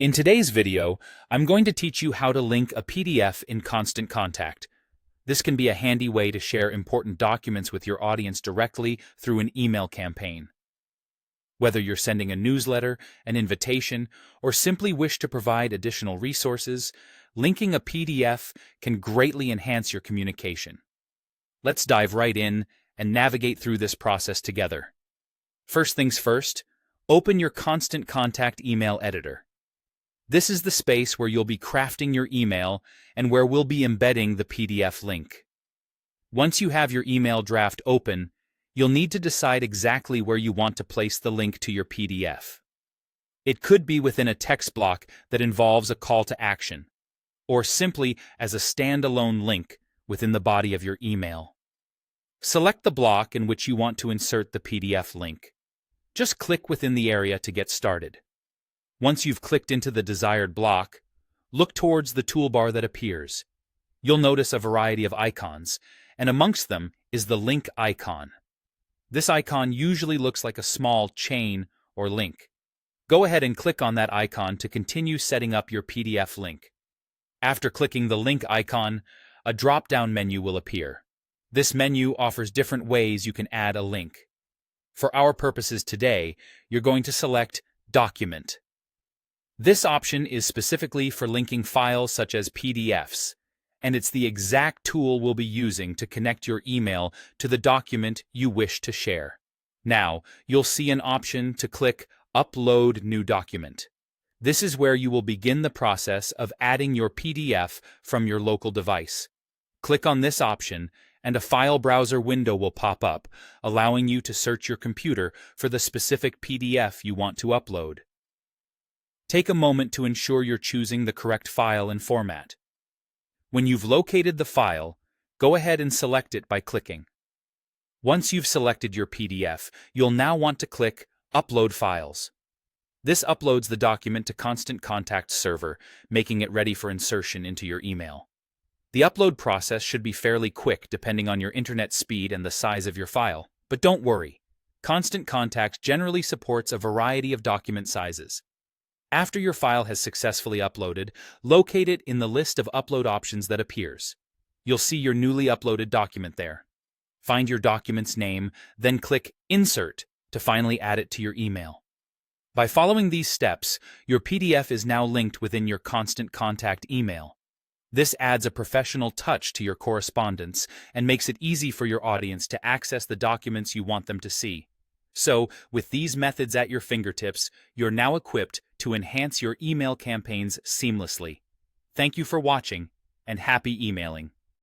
In today's video, I'm going to teach you how to link a PDF in Constant Contact. This can be a handy way to share important documents with your audience directly through an email campaign. Whether you're sending a newsletter, an invitation, or simply wish to provide additional resources, linking a PDF can greatly enhance your communication. Let's dive right in and navigate through this process together. First things first, open your Constant Contact email editor. This is the space where you'll be crafting your email and where we'll be embedding the PDF link. Once you have your email draft open, you'll need to decide exactly where you want to place the link to your PDF. It could be within a text block that involves a call to action, or simply as a standalone link within the body of your email. Select the block in which you want to insert the PDF link. Just click within the area to get started. Once you've clicked into the desired block, look towards the toolbar that appears. You'll notice a variety of icons, and amongst them is the link icon. This icon usually looks like a small chain or link. Go ahead and click on that icon to continue setting up your PDF link. After clicking the link icon, a drop-down menu will appear. This menu offers different ways you can add a link. For our purposes today, you're going to select Document. This option is specifically for linking files such as PDFs, and it's the exact tool we'll be using to connect your email to the document you wish to share. Now, you'll see an option to click Upload New Document. This is where you will begin the process of adding your PDF from your local device. Click on this option, and a file browser window will pop up, allowing you to search your computer for the specific PDF you want to upload. Take a moment to ensure you're choosing the correct file and format. When you've located the file, go ahead and select it by clicking. Once you've selected your PDF, you'll now want to click Upload Files. This uploads the document to Constant Contact server, making it ready for insertion into your email. The upload process should be fairly quick depending on your internet speed and the size of your file. But don't worry, Constant Contact generally supports a variety of document sizes. After your file has successfully uploaded, locate it in the list of upload options that appears. You'll see your newly uploaded document there. Find your document's name, then click Insert to finally add it to your email. By following these steps, your PDF is now linked within your Constant Contact email. This adds a professional touch to your correspondence and makes it easy for your audience to access the documents you want them to see. So, with these methods at your fingertips, you're now equipped to enhance your email campaigns seamlessly. Thank you for watching, and happy emailing.